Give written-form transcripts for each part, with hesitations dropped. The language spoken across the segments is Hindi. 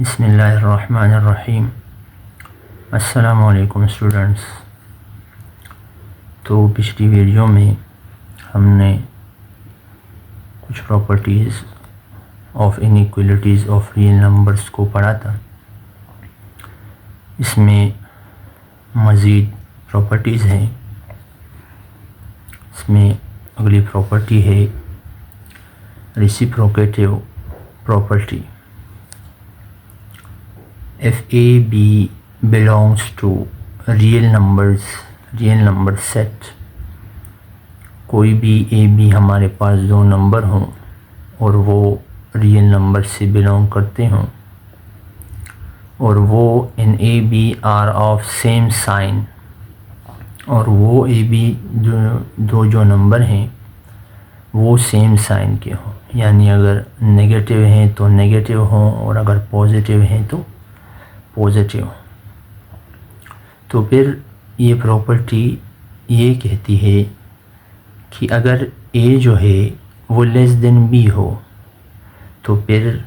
बिस्मिल्लाहिर्रहमानिर्रहीम। अस्सलामु अलैकुम स्टूडेंट्स। तो पिछली वीडियो में हमने कुछ properties of inequalities of real numbers को पढ़ा था। इसमें मज़ीद प्रॉपर्टीज़ हैं। इसमें अगली प्रॉपर्टी है reciprocative property. If A B belongs to real number set, कोई भी A B हमारे पास दो नंबर हों और वो रियल नंबर से बिलोंग करते हों और वो इन A B are of same sign, और वो A B जो नंबर हैं वो सेम साइन के हों, यानी अगर नेगेटिव हैं तो नेगेटिव हों और अगर पॉजिटिव हैं तो पॉजिटिव। तो फिर ये प्रॉपर्टी ये कहती है कि अगर A जो है वो लेस देन B हो तो फिर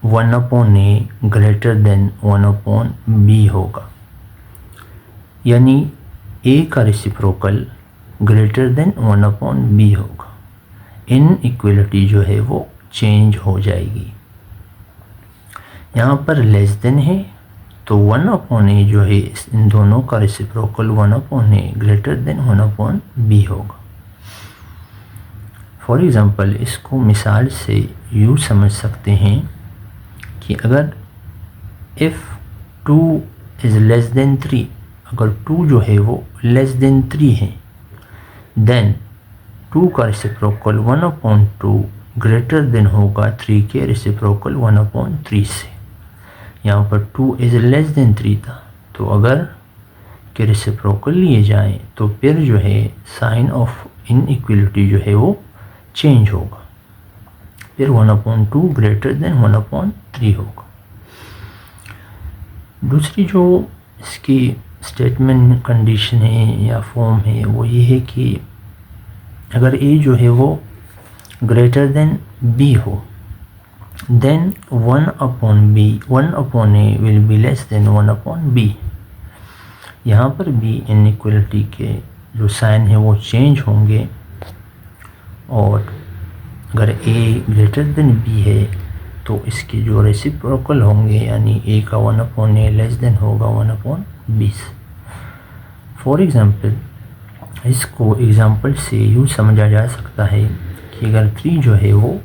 1/A ग्रेटर देन 1/B होगा, यानी A का रेसिप्रोकल ग्रेटर देन 1/B होगा। इनइक्वलिटी जो है वो चेंज हो जाएगी। यहाँ पर लेस देन है तो 1/A जो है इन दोनों का reciprocal 1/A greater than 1/B होगा। फॉर एग्ज़ाम्पल इसको मिसाल से यूँ समझ सकते हैं कि अगर इफ़ 2 इज़ लेस देन 3, अगर 2 जो है वो लेस देन 3 है, देन 2 का रेसिप्रोकल 1/2 ग्रेटर देन होगा 3 के रेसिप्रोकल 1/3 से। यहाँ पर 2 इज़ लेस देन 3 था, तो अगर के रेसिप्रोकल लिए जाएं तो फिर जो है साइन ऑफ इनइक्वलिटी जो है वो चेंज होगा, फिर 1/2 ग्रेटर देन 1/3 होगा। दूसरी जो इसकी स्टेटमेंट कंडीशन है या फॉर्म है वो ये है कि अगर A जो है वो ग्रेटर देन B हो, then 1/A will be less than 1/B। यहाँ पर भी इनइक्वलिटी के जो साइन है वो चेंज होंगे, और अगर A ग्रेटर देन B है तो इसके जो रेसिप्रोकल होंगे यानी A का 1/A लेस देन होगा 1/B। फॉर एग्ज़ाम्पल इसको एग्ज़ाम्पल से यूँ समझा जा सकता है कि अगर 3 जो है वो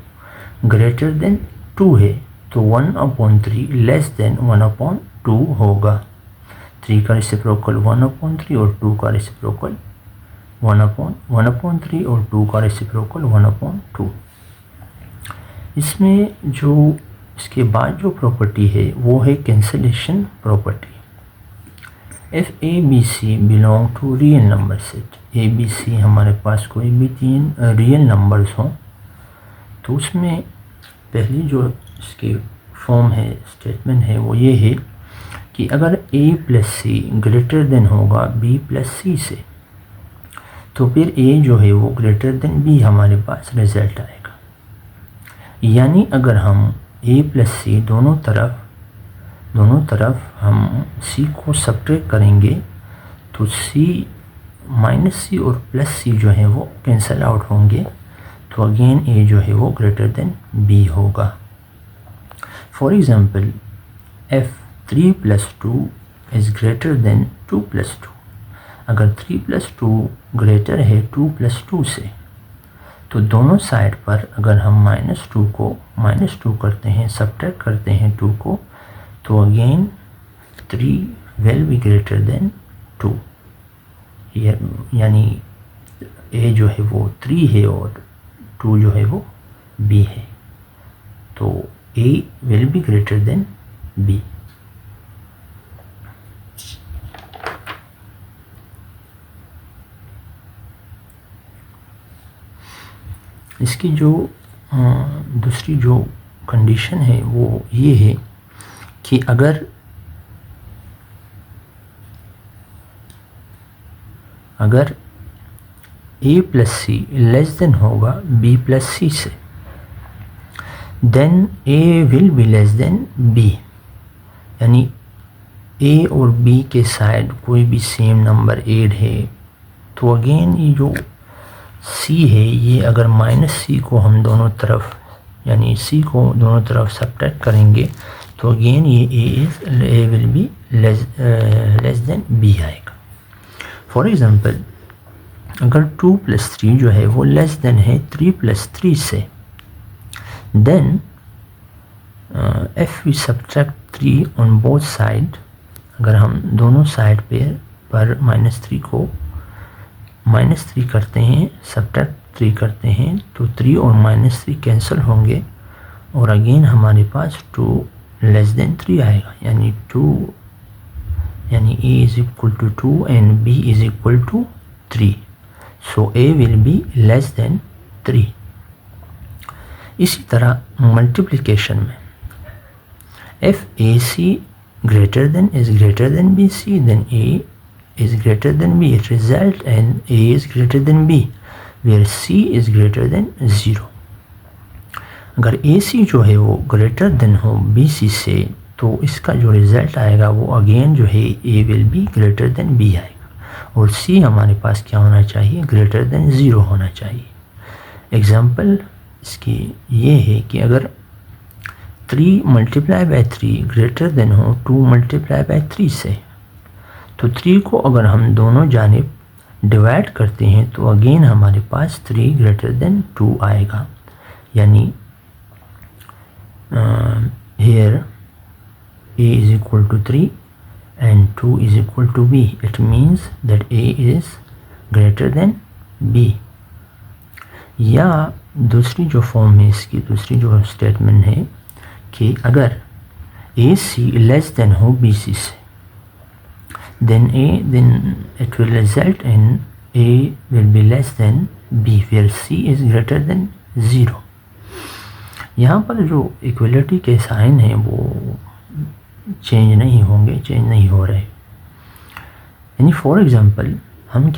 ग्रेटर देन 2 है तो 1/3 लेस देन 1/2 होगा। 3 का रेसिप्रोकल 1/3 और 2 का रेसिप्रोकल 1/3 और 2 का रेसिप्रोकल 1/2। इसमें जो इसके बाद जो प्रॉपर्टी है वो है cancellation property. If A B C belong to real number set, A B C हमारे पास कोई भी 3 रियल नंबर्स हों तो उसमें पहली जो इसकी फॉर्म है, स्टेटमेंट है, वो ये है कि अगर A + C ग्रेटर देन होगा B + C से तो फिर A जो है वो ग्रेटर देन B हमारे पास रिज़ल्ट आएगा। यानी अगर हम A + C दोनों तरफ हम C को सब्ट्रैक्ट करेंगे तो C -C और +C जो है वो कैंसल आउट होंगे, तो अगेन A जो है वो ग्रेटर देन B होगा। For example if 3 + 2 is greater than 2 + 2, अगर 3 + 2 ग्रेटर है 2 + 2 से तो दोनों साइड पर अगर हम -2 को -2 करते हैं, सब्ट्रैक्ट करते हैं 2 को, तो again 3 will be greater than 2, यानी A जो है वो 3 है और 2 जो है वो B है, तो A will be greater than B। इसकी जो दूसरी जो कंडीशन है वो ये है कि अगर A + C लेस देन होगा B + C से, then A will be less than B। यानी ए और बी के साइड कोई भी सेम नंबर ऐड है तो अगेन ये जो सी है ये अगर माइनस सी को हम दोनों तरफ यानी सी को दोनों तरफ सब्ट्रैक्ट करेंगे तो अगेन ये A will be less than B आएगा। फॉर एग्जांपल अगर 2 + 3 जो है वो लेस देन है 3 + 3 से, then if we subtract 3 on both side, अगर हम दोनों साइड पर -3 को -3 करते हैं, सब्ट्रैक्ट 3 करते हैं तो 3 और -3 कैंसिल होंगे और अगेन हमारे पास 2 < 3 आएगा, यानी 2 यानी a = 2 and b = 3, so a will be less than 3। इसी तरह मल्टीप्लिकेशन में if ac is greater than bc, then a is greater than b, it result in a is greater than b where c is greater than 0। अगर ac जो है वो ग्रेटर देन हो bc से तो इसका जो रिज़ल्ट आएगा वो अगेन जो है a will be greater than b आएगा और c हमारे पास क्या होना चाहिए, ग्रेटर देन 0 होना चाहिए। एग्जांपल इसकी ये है कि अगर 3 × 3 ग्रेटर देन हो 2 × 3 से, तो 3 को अगर हम दोनों जानिब डिवाइड करते हैं तो अगेन हमारे पास 3 > 2 आएगा, यानी here a = 3 and 2 = b, it means that a is greater than b। या दूसरी जो फॉर्म है इसकी, दूसरी जो स्टेटमेंट है कि अगर AC लेस देन हो BC से, then it will result in A will be less than B where C is greater than 0। यहाँ पर जो इक्वलिटी के साइन हैं वो चेंज नहीं होंगे, चेंज नहीं हो रहे। यानी फॉर एग्जांपल हम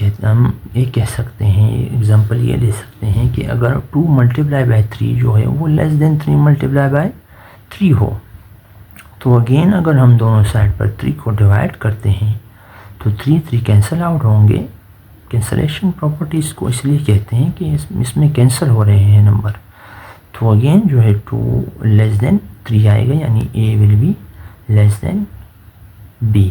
ये कह सकते हैं, एग्जांपल ये ले सकते हैं कि अगर 2 × 3 जो है वो लेस देन 3 × 3 हो, तो अगेन अगर हम दोनों साइड पर 3 को डिवाइड करते हैं तो 3 कैंसिल आउट होंगे। कैंसलेशन प्रॉपर्टीज़ को इसलिए कहते हैं कि इसमें कैंसिल हो रहे हैं नंबर, तो अगेन जो है 2 < 3 आएगा, यानी a will be less than b।